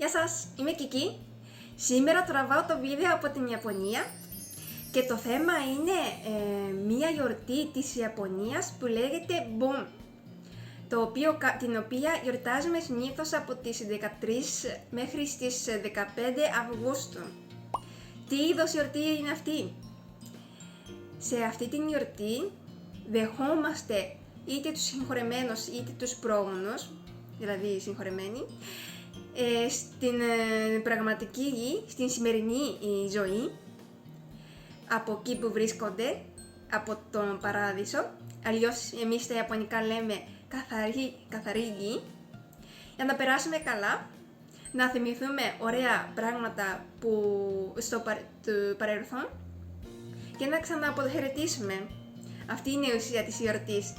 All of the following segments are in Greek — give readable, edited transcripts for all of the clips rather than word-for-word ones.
Γεια σας, είμαι Κική. Σήμερα τραβάω το βίντεο από την Ιαπωνία και το θέμα είναι μία γιορτή της Ιαπωνίας που λέγεται Bon, την οποία γιορτάζουμε συνήθως από τις 13 μέχρι τις 15 Αυγούστου. Τι είδος γιορτή είναι αυτή? Σε αυτή την γιορτή δεχόμαστε είτε τους συγχωρεμένους είτε τους πρόγονους, δηλαδή οι συγχωρεμένοι, στην πραγματική γη, στην σημερινή ζωή, από εκεί που βρίσκονται, από τον παράδεισο, αλλιώς εμείς στα Ιαπωνικά λέμε καθαρή γη, για να περάσουμε καλά, να θυμηθούμε ωραία πράγματα στο παρελθόν και να ξανααποχαιρετήσουμε. Αυτή είναι η ουσία της γιορτής.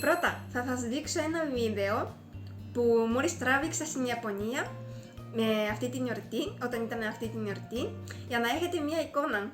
Πρώτα θα σας δείξω ένα βίντεο που μόλις τράβηξα στην Ιαπωνία με αυτή την γιορτή, όταν ήταν αυτή την γιορτή, για να έχετε μία εικόνα.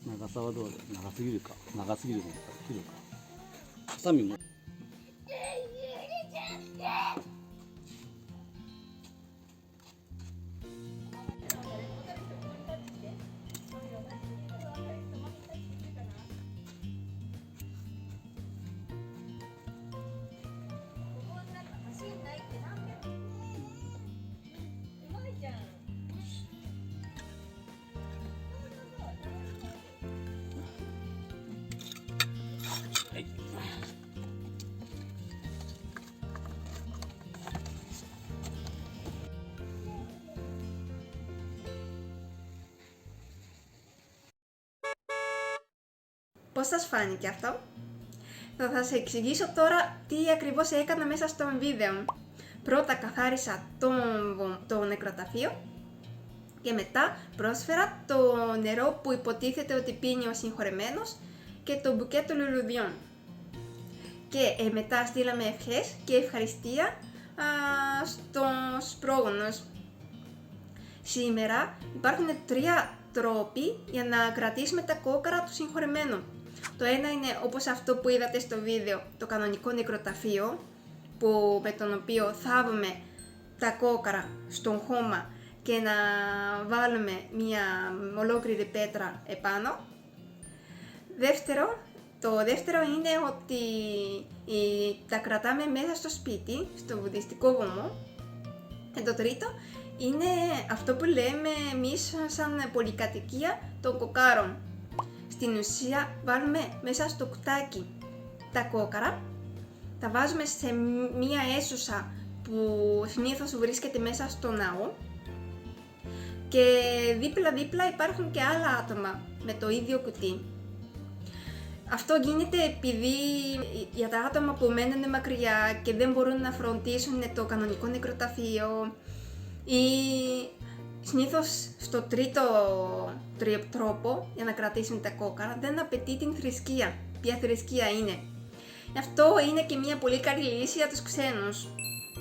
長さはどうだ、長すぎるか、長すぎるのか、切るか。ハサミも。Πώς σας φάνηκε αυτό? Θα σας εξηγήσω τώρα τι ακριβώς έκανα μέσα στο βίντεο. Πρώτα καθάρισα το νεκροταφείο και μετά πρόσφερα το νερό που υποτίθεται ότι πίνει ο συγχωρεμένος και το μπουκέτο λουλουδιών. Και μετά στείλαμε ευχές και ευχαριστία στους πρόγονους. Σήμερα υπάρχουν 3 τρόποι για να κρατήσουμε τα κόκκαρα του συγχωρεμένου. Το ένα είναι όπως αυτό που είδατε στο βίντεο, το κανονικό νεκροταφείο, με τον οποίο θάβουμε τα κόκκαρα στον χώμα και να βάλουμε μια ολόκληρη πέτρα επάνω. Το δεύτερο είναι ότι τα κρατάμε μέσα στο σπίτι, στο βουδιστικό βωμό. Και το τρίτο είναι αυτό που λέμε εμείς σαν πολυκατοικία των κοκκάρων. Στην ουσία βάλουμε μέσα στο κουτάκι τα κόκκαρα, τα βάζουμε σε μία αίθουσα που συνήθως βρίσκεται μέσα στο ναό και δίπλα υπάρχουν και άλλα άτομα με το ίδιο κουτί. Αυτό γίνεται επειδή για τα άτομα που μένουν μακριά και δεν μπορούν να φροντίσουν το κανονικό νεκροταφείο ή συνήθως στο τρίτο τρόπο για να κρατήσουν τα κόκκαρα δεν απαιτεί την θρησκεία. Ποια θρησκεία είναι? Αυτό είναι και μια πολύ καλή λύση για τους ξένους.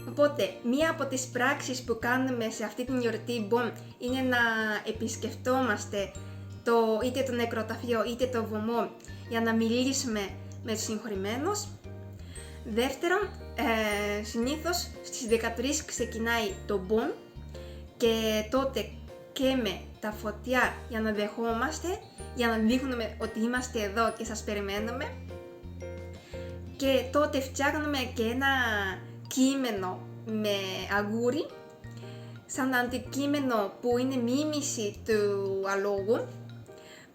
Οπότε, μία από τις πράξεις που κάνουμε σε αυτή την γιορτή Bon είναι να επισκεφτόμαστε είτε το νεκροταφείο είτε το βωμό για να μιλήσουμε με τους συγχωρεμένους. Δεύτερον, συνήθως στις 13 ξεκινάει το Bon και τότε καίμε τα φωτιά για να δεχόμαστε, για να δείχνουμε ότι είμαστε εδώ και σας περιμένουμε. Και τότε φτιάχνουμε και ένα κείμενο με αγούρι, σαν αντικείμενο που είναι μίμηση του αλόγου,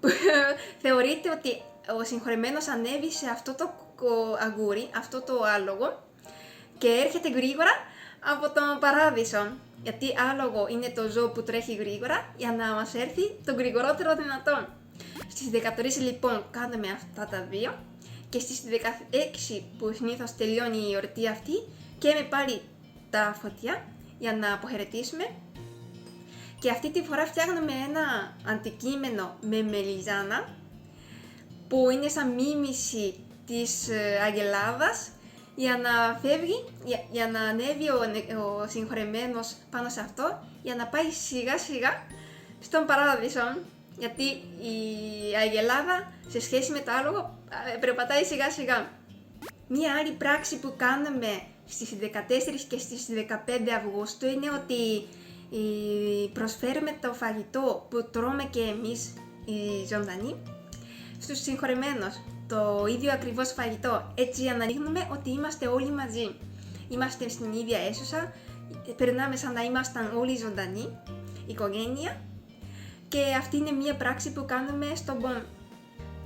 που θεωρείται ότι ο συγχωρεμένος ανέβει σε αυτό το αγούρι, αυτό το άλογο, και έρχεται γρήγορα από τον παράδεισο. Γιατί άλογο είναι το ζώο που τρέχει γρήγορα για να μας έρθει το γρηγορότερο δυνατό. Στις 13 λοιπόν κάνουμε αυτά τα δύο και στις 16 που συνήθως τελειώνει η εορτή αυτή καίμε πάλι τα φωτιά για να αποχαιρετήσουμε. Και αυτή τη φορά φτιάχνουμε ένα αντικείμενο με μελιζάνα που είναι σαν μίμηση της αγελάδας για να φεύγει, για να ανέβει ο συγχωρεμένος πάνω σε αυτό για να πάει σιγά σιγά στον παράδεισο. Γιατί η αγελάδα σε σχέση με το άλογο περπατάει σιγά σιγά. Μία άλλη πράξη που κάνουμε στις 14 και στις 15 Αυγούστου είναι ότι προσφέρουμε το φαγητό που τρώμε και εμείς οι ζωντανοί στους συγχωρεμένους. Το ίδιο ακριβώς φαγητό, έτσι για να δείχνουμε ότι είμαστε όλοι μαζί. Είμαστε στην ίδια αίθουσα, περνάμε σαν να ήμασταν όλοι ζωντανοί, οικογένεια, και αυτή είναι μία πράξη που κάνουμε στον Bon.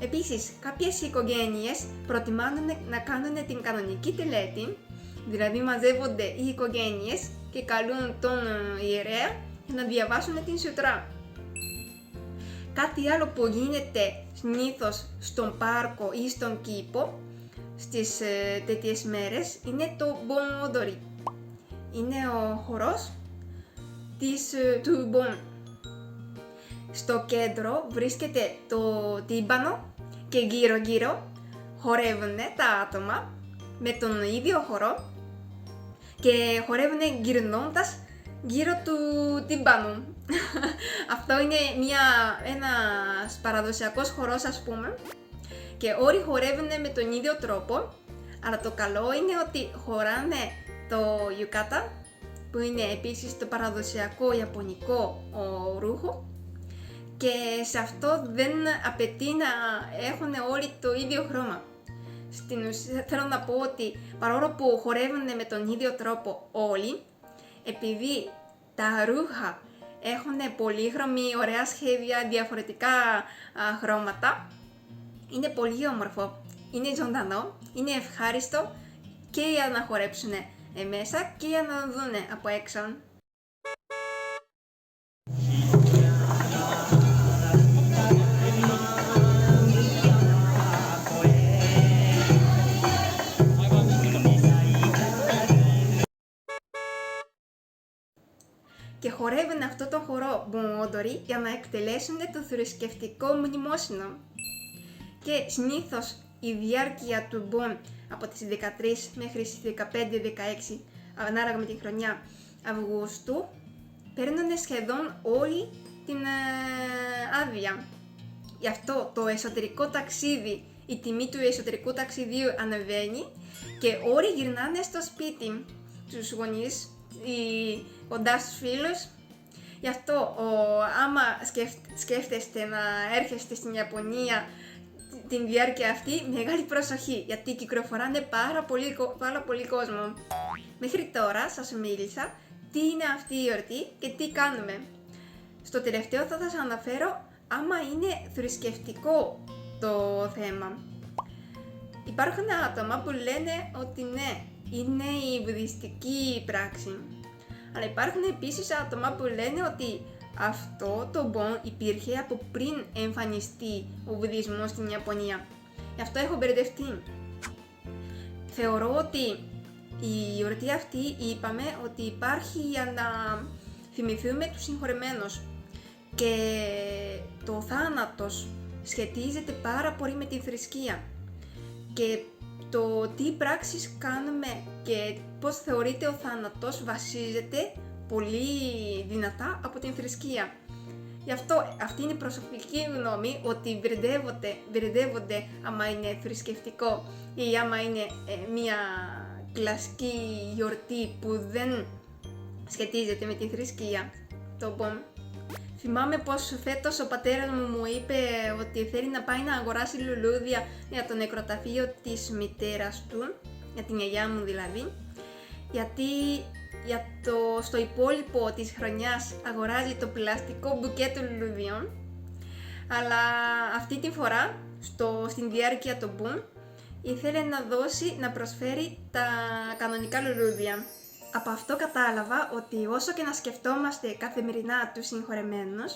Επίσης, κάποιες οικογένειες προτιμάνε να κάνουν την κανονική τελέτη, δηλαδή μαζεύονται οι οικογένειες και καλούν τον ιερέα για να διαβάσουν την σουτρά. Κάτι άλλο που γίνεται συνήθως στον πάρκο ή στον κήπο στις τέτοιες μέρες είναι το Bon Odori. Είναι ο χορός του Bon. Στο κέντρο βρίσκεται το τύμπανο και γύρω γύρω χορεύουν τα άτομα με τον ίδιο χορό και χορεύουν γυρνώντας γύρω του τύμπανου. Αυτό είναι ένας παραδοσιακός χορός, ας πούμε, και όλοι χορεύουν με τον ίδιο τρόπο, αλλά το καλό είναι ότι χωράνε το γιουκάτα, που είναι επίσης το παραδοσιακό ιαπωνικό ρούχο, και σε αυτό δεν απαιτεί να έχουν όλοι το ίδιο χρώμα. Στην ουσία θέλω να πω ότι παρόλο που χορεύουν με τον ίδιο τρόπο όλοι, επειδή τα ρούχα έχουν πολύχρωμη, ωραία σχέδια, διαφορετικά χρώματα, είναι πολύ όμορφο, είναι ζωντανό, είναι ευχάριστο και για να χορέψουν μέσα και για να δουν από έξω. Και χορεύουν αυτό το χορό Bon Odori για να εκτελέσουν το θρησκευτικό μνημόσυνο. Και συνήθως η διάρκεια του Bon από τις 13 μέχρι τις 15-16, ανάλογα με τη χρονιά, Αυγούστου, παίρνουν σχεδόν όλη την άδεια. Γι' αυτό το εσωτερικό ταξίδι, η τιμή του εσωτερικού ταξιδίου ανεβαίνει και όλοι γυρνάνε στο σπίτι, τους γονείς, κοντά στους φίλους. Γι' αυτό άμα σκέφτεστε να έρχεστε στην Ιαπωνία την διάρκεια αυτή, μεγάλη προσοχή, γιατί κυκλοφοράνε πάρα πολύ κόσμο. Μέχρι τώρα σας μίλησα τι είναι αυτή η εορτή και τι κάνουμε. Στο τελευταίο θα σας αναφέρω άμα είναι θρησκευτικό το θέμα. Υπάρχουν άτομα που λένε ότι ναι, είναι η βουδιστική πράξη. Αλλά υπάρχουν επίσης άτομα που λένε ότι αυτό το Bon υπήρχε από πριν εμφανιστεί ο βουδισμός στην Ιαπωνία. Γι' αυτό έχω μπερδευτεί. Θεωρώ ότι η εορτή αυτή είπαμε ότι υπάρχει για να θυμηθούμε τους συγχωρεμένους και το θάνατος σχετίζεται πάρα πολύ με την θρησκεία και το τι πράξεις κάνουμε και πώς θεωρείται ο θάνατος βασίζεται πολύ δυνατά από την θρησκεία. Γι' αυτό αυτή είναι η προσωπική γνώμη, ότι μπερδεύονται άμα είναι θρησκευτικό ή άμα είναι μια κλασική γιορτή που δεν σχετίζεται με τη θρησκεία. Το Bon. Θυμάμαι πως φέτος ο πατέρας μου είπε ότι θέλει να πάει να αγοράσει λουλούδια για το νεκροταφείο της μητέρας του, για την γιαγιά μου δηλαδή, γιατί στο υπόλοιπο της χρονιάς αγοράζει το πλαστικό μπουκέτο λουλουδιών, αλλά αυτή τη φορά, στην διάρκεια του Bon, ήθελε να προσφέρει τα κανονικά λουλούδια. Από αυτό κατάλαβα ότι όσο και να σκεφτόμαστε καθημερινά τους συγχωρεμένους,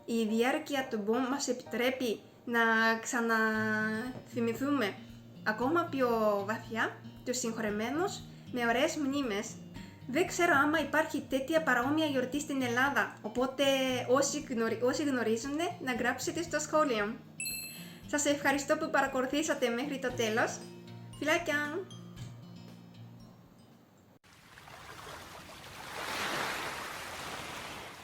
η διάρκεια του Μπομ μας επιτρέπει να ξαναθυμηθούμε ακόμα πιο βαθιά τους συγχωρεμένους με ωραίες μνήμες. Δεν ξέρω άμα υπάρχει τέτοια παρόμοια γιορτή στην Ελλάδα, οπότε όσοι γνωρίζουν να γράψετε στο σχόλιο. Σας ευχαριστώ που παρακολουθήσατε μέχρι το τέλος. Φιλάκια!